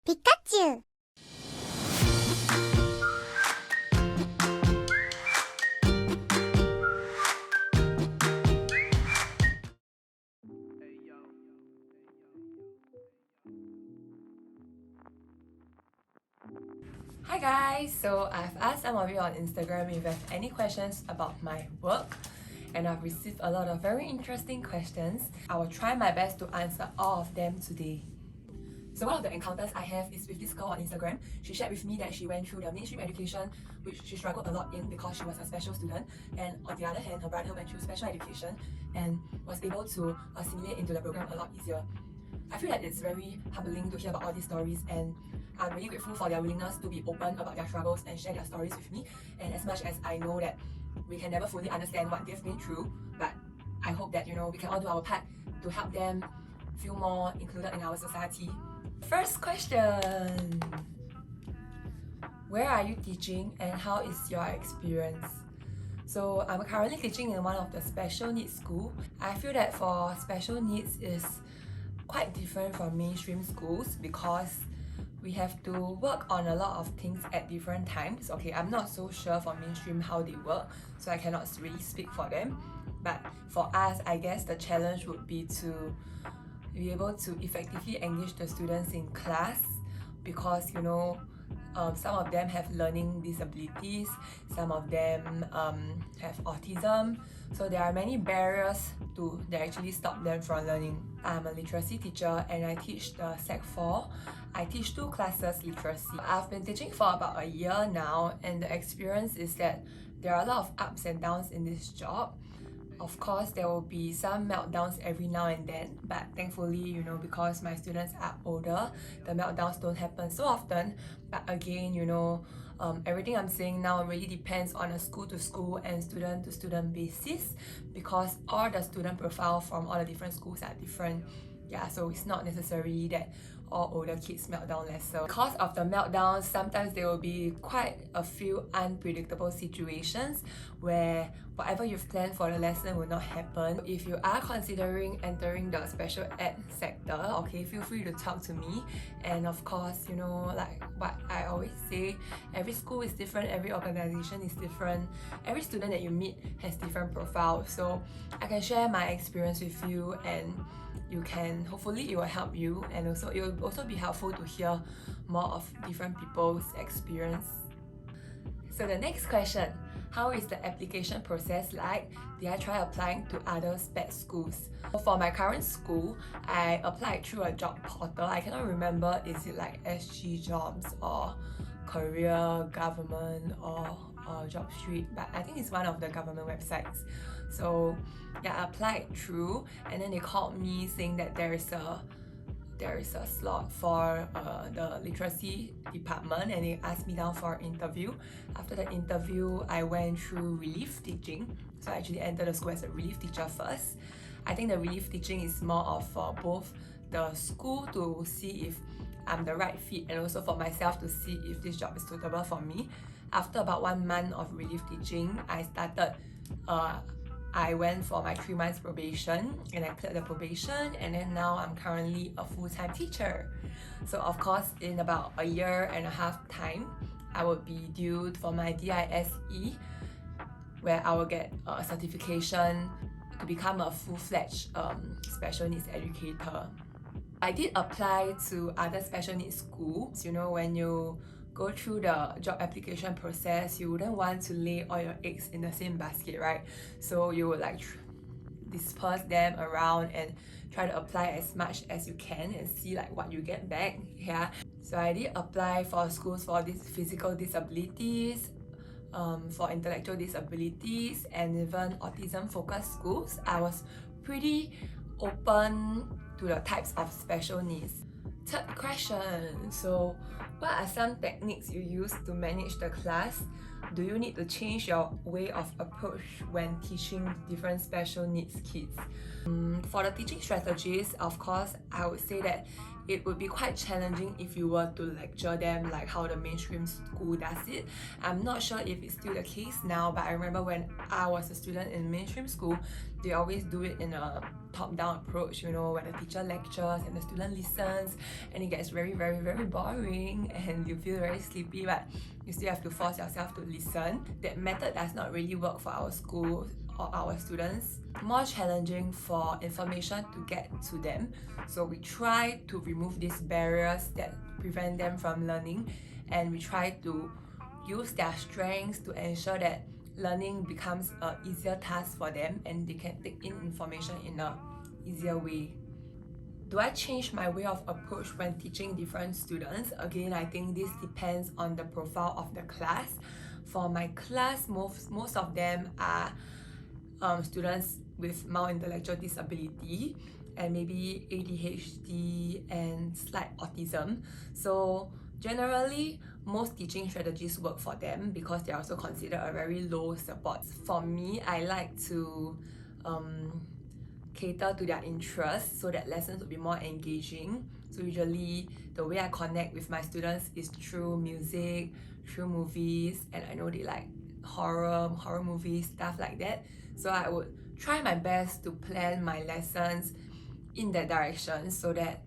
Pikachu! Hi guys! So I've asked some of you on Instagram if you have any questions about my work, and I've received a lot of very interesting questions. I will try my best to answer all of them today. So one of the encounters I have is with this girl on Instagram. She shared with me that she went through the mainstream education, which she struggled a lot in because she was a special student, and on the other hand, her brother went through special education and was able to assimilate into the program a lot easier. I feel that it's very humbling to hear about all these stories, and I'm really grateful for their willingness to be open about their struggles and share their stories with me. And as much as I know that we can never fully understand what they've been through, but I hope that we can all do our part to help them feel more included in our society. First question: where are you teaching and how is your experience? So I'm currently teaching in one of the special needs school. I feel that for special needs is quite different from mainstream schools because we have to work on a lot of things at different times. Okay, I'm not so sure for mainstream how they work, so I cannot really speak for them. But for us, I guess the challenge would be to be able to effectively engage the students in class because some of them have learning disabilities, some of them have autism, so there are many barriers that actually stop them from learning. I'm a literacy teacher and I teach the Sec 4. I teach 2 classes literacy. I've been teaching for about a year now, and the experience is that there are a lot of ups and downs in this job. Of course, there will be some meltdowns every now and then, but thankfully, because my students are older, the meltdowns don't happen so often. But again, everything I'm saying now really depends on a school to school and student to student basis because all the student profile from all the different schools are different. Yeah, so it's not necessary that all older kids melt down lesser. Because of the meltdowns, sometimes there will be quite a few unpredictable situations where whatever you've planned for the lesson will not happen. If you are considering entering the special ed sector, okay, feel free to talk to me. And of course, like what I always say, every school is different, every organization is different, every student that you meet has different profiles. So I can share my experience with you, and hopefully it will help you, and also it will also be helpful to hear more of different people's experience. So the next question: how is the application process like? Did I try applying to other sped schools? For my current school, I applied through a job portal. I cannot remember, is it like SG Jobs or Career Government or JobStreet, but I think it's one of the government websites. So yeah, I applied through, and then they called me saying that there is a slot for the literacy department, and they asked me down for an interview. After the interview, I went through relief teaching. So I actually entered the school as a relief teacher first. I think the relief teaching is more of for both the school to see if I'm the right fit and also for myself to see if this job is suitable for me. After about 1 month of relief teaching, I went for my 3 months probation and I cleared the probation, and then now I'm currently a full-time teacher. So of course, in about a year and a half time, I would be due for my DISE, where I will get a certification to become a full-fledged special needs educator. I did apply to other special needs schools. When you go through the job application process, you wouldn't want to lay all your eggs in the same basket, right? So you would disperse them around and try to apply as much as you can and see what you get back. Yeah. So I did apply for schools for these physical disabilities, for intellectual disabilities, and even autism focused schools. I was pretty open to the types of special needs. Third question: so what are some techniques you use to manage the class? Do you need to change your way of approach when teaching different special needs kids? For the teaching strategies, of course, I would say that it would be quite challenging if you were to lecture them like how the mainstream school does it. I'm not sure if it's still the case now, but I remember when I was a student in mainstream school, they always do it in a top-down approach, you know, where the teacher lectures and the student listens, and it gets very boring and you feel very sleepy, but you still have to force yourself to listen. That method does not really work for our school or our students. More challenging for information to get to them. So we try to remove these barriers that prevent them from learning, and we try to use their strengths to ensure that learning becomes an easier task for them and they can take in information in a easier way. Do I change my way of approach when teaching different students? Again, I think this depends on the profile of the class. For my class, most of them are students with mild intellectual disability and maybe ADHD and slight autism. So generally, most teaching strategies work for them because they're also considered a very low support. For me, I like to cater to their interests so that lessons will be more engaging. So usually the way I connect with my students is through music, through movies, and I know they like horror movies, stuff like that. So I would try my best to plan my lessons in that direction so that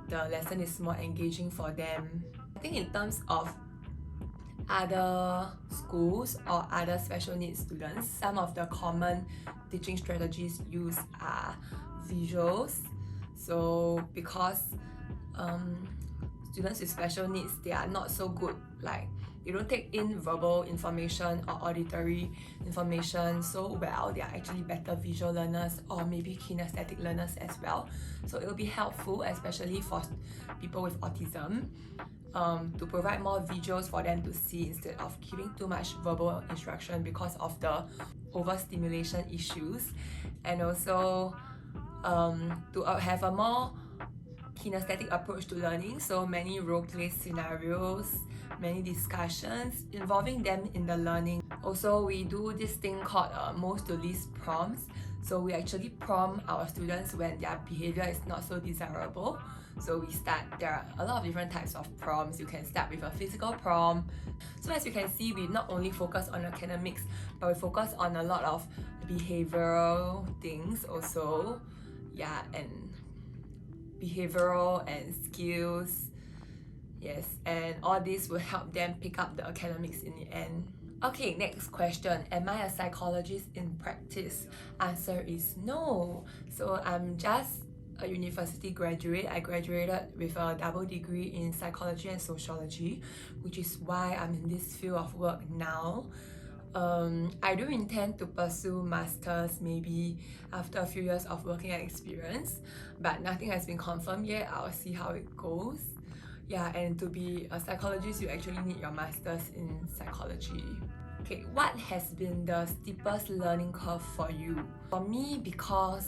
the lesson is more engaging for them. I think in terms of other schools or other special needs students, some of the common teaching strategies used are visuals. So because students with special needs, they are not so good, like they don't take in verbal information or auditory information so well. They are actually better visual learners or maybe kinesthetic learners as well. So it will be helpful, especially for people with autism, to provide more visuals for them to see instead of giving too much verbal instruction because of the overstimulation issues. And also to have a more kinesthetic approach to learning, so many role-play scenarios, many discussions involving them in the learning. Also, we do this thing called most to least prompts. So we actually prompt our students when their behavior is not so desirable. So there are a lot of different types of prompts. You can start with a physical prompt. So as you can see, we not only focus on academics, but we focus on a lot of behavioral things also. Yeah, and behavioral and skills. Yes, and all this will help them pick up the academics in the end. Okay, next question. Am I a psychologist in practice? Answer is no. So I'm just a university graduate. I graduated with a double degree in psychology and sociology, which is why I'm in this field of work now. I do intend to pursue masters maybe after a few years of working experience, but nothing has been confirmed yet. I'll see how it goes. Yeah, and to be a psychologist, you actually need your masters in psychology. Okay, what has been the steepest learning curve for you? For me, because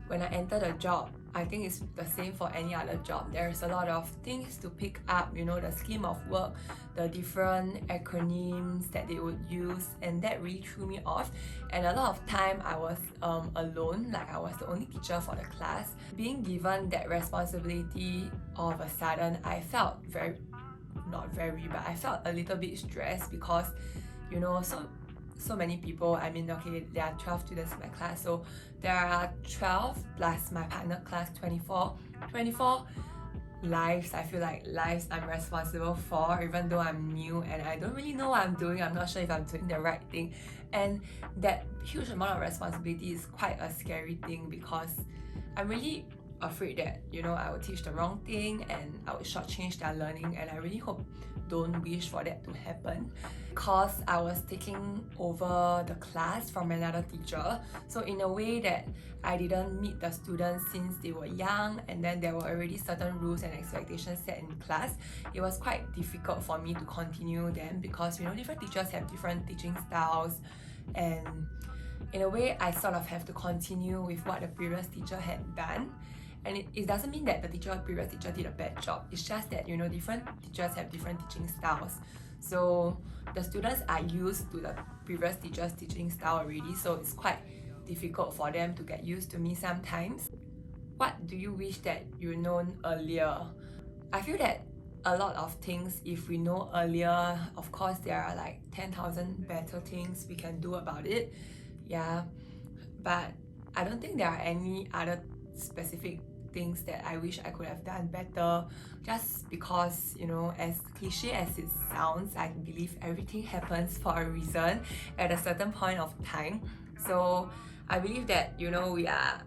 when I entered a job, I think it's the same for any other job. There's a lot of things to pick up, you know, the scheme of work, the different acronyms that they would use, and that really threw me off. And a lot of time I was alone, like I was the only teacher for the class. Being given that responsibility all of a sudden, I felt I felt a little bit stressed because, you know, so many people. I mean, okay, there are 12 students in my class, so there are 12 plus my partner class, 24 lives. I feel like lives I'm responsible for, even though I'm new and I don't really know what I'm doing. I'm not sure if I'm doing the right thing, and that huge amount of responsibility is quite a scary thing because I'm really afraid that, you know, I will teach the wrong thing and I will shortchange their learning, and I really don't wish for that to happen. Because I was taking over the class from another teacher, so in a way that I didn't meet the students since they were young, and then there were already certain rules and expectations set in class. It was quite difficult for me to continue them because, you know, different teachers have different teaching styles, and in a way I sort of have to continue with what the previous teacher had done. And it doesn't mean that the previous teacher did a bad job. It's just that, you know, different teachers have different teaching styles. So the students are used to the previous teacher's teaching style already, so it's quite difficult for them to get used to me sometimes. What do you wish that you known earlier? I feel that a lot of things, if we know earlier, of course there are like 10,000 better things we can do about it. Yeah, but I don't think there are any other specific things that I wish I could have done better, just because, you know, as cliche as it sounds, I believe everything happens for a reason at a certain point of time. So I believe that, you know, we are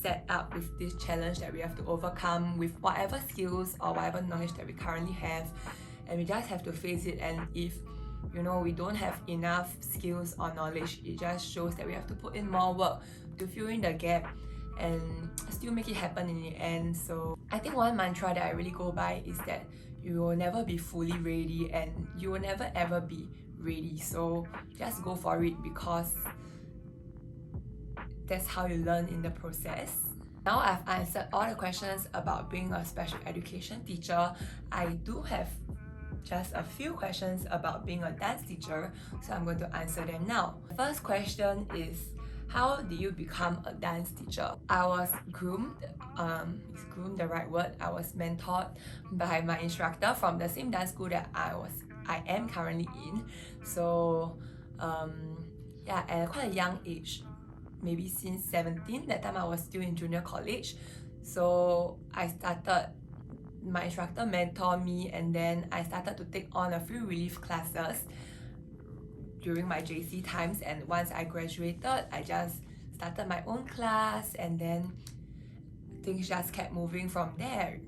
set up with this challenge that we have to overcome with whatever skills or whatever knowledge that we currently have, and we just have to face it. And if, you know, we don't have enough skills or knowledge, it just shows that we have to put in more work to fill in the gap and still make it happen in the end. So I think one mantra that I really go by is that you will never be fully ready and you will never ever be ready. So just go for it, because that's how you learn in the process. Now I've answered all the questions about being a special education teacher. I do have just a few questions about being a dance teacher, so I'm going to answer them now. First question is, how do you become a dance teacher? I was groomed, is groomed the right word? I was mentored by my instructor from the same dance school that I am currently in. So yeah, at quite a young age, maybe since 17, that time I was still in junior college. So my instructor mentored me, and then I started to take on a few relief classes during my JC times, and once I graduated, I just started my own class, and then things just kept moving from there.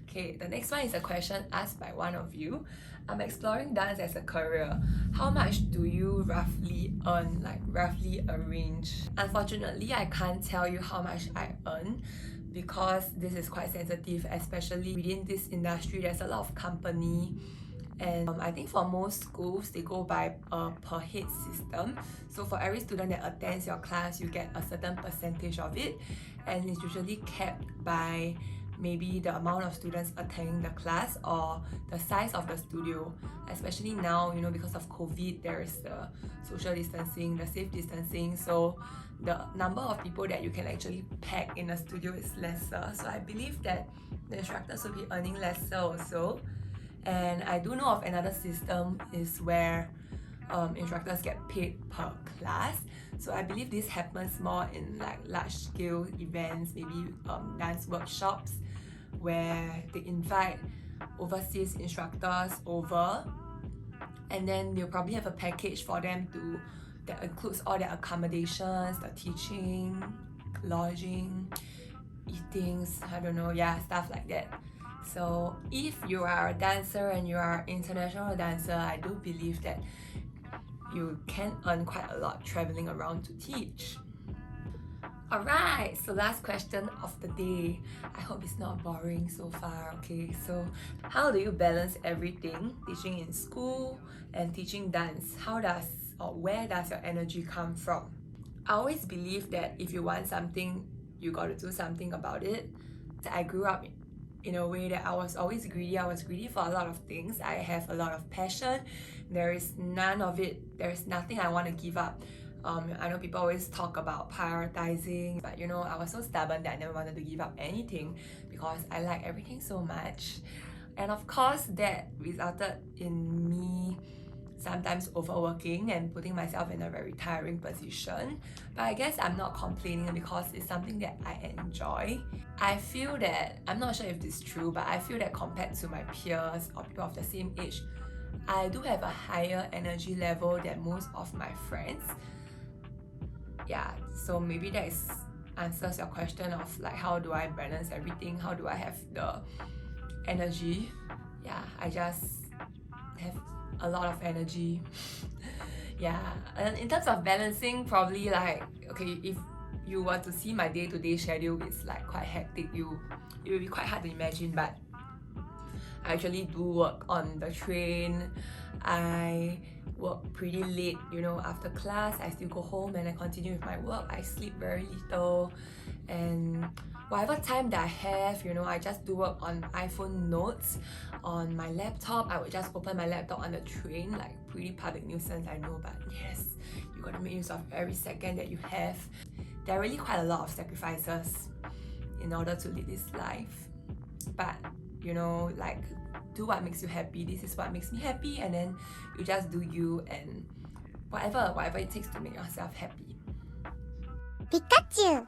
Okay, the next one is a question asked by one of you. I'm exploring dance as a career. How much do you roughly earn, like roughly a range? Unfortunately, I can't tell you how much I earn, because this is quite sensitive, especially within this industry. There's a lot of company, and I think for most schools, they go by a per head system. So for every student that attends your class, you get a certain percentage of it, and it's usually capped by maybe the amount of students attending the class or the size of the studio. Especially now, you know, because of COVID, there is the social distancing, the safe distancing, so the number of people that you can actually pack in a studio is lesser. So I believe that the instructors will be earning lesser also. And I do know of another system is where instructors get paid per class. So I believe this happens more in like large scale events, maybe dance workshops, where they invite overseas instructors over, and then they'll probably have a package for them that includes all their accommodations, the teaching, lodging, eatings, I don't know, yeah, stuff like that. So if you are a dancer and you are an international dancer, I do believe that you can earn quite a lot traveling around to teach. Alright, so last question of the day. I hope it's not boring so far, okay? So how do you balance everything, teaching in school and teaching dance? Where does your energy come from? I always believe that if you want something, you got to do something about it. I grew up in a way that I was always greedy. I was greedy for a lot of things. I have a lot of passion. There's nothing I want to give up. I know people always talk about prioritizing, but you know, I was so stubborn that I never wanted to give up anything because I like everything so much. And of course, that resulted in me sometimes overworking and putting myself in a very tiring position. But I guess I'm not complaining because it's something that I enjoy. I feel that, I'm not sure if this is true, but I feel that compared to my peers or people of the same age, I do have a higher energy level than most of my friends. Yeah, so maybe that answers your question of like, how do I balance everything? How do I have the energy? Yeah, I just have a lot of energy. Yeah, and in terms of balancing, probably like, okay, if you were to see my day-to-day schedule, it's like quite hectic. It will be quite hard to imagine, but I actually do work on the train. I work pretty late, you know, after class. I still go home and I continue with my work. I sleep very little, and whatever time that I have, you know, I just do work on iPhone notes on my laptop. I would just open my laptop on the train, like pretty public nuisance, I know, but yes, you gotta make use of every second that you have. There are really quite a lot of sacrifices in order to lead this life. But you know, like, do what makes you happy. This is what makes me happy, and then you just do you, and whatever it takes to make yourself happy. Pikachu!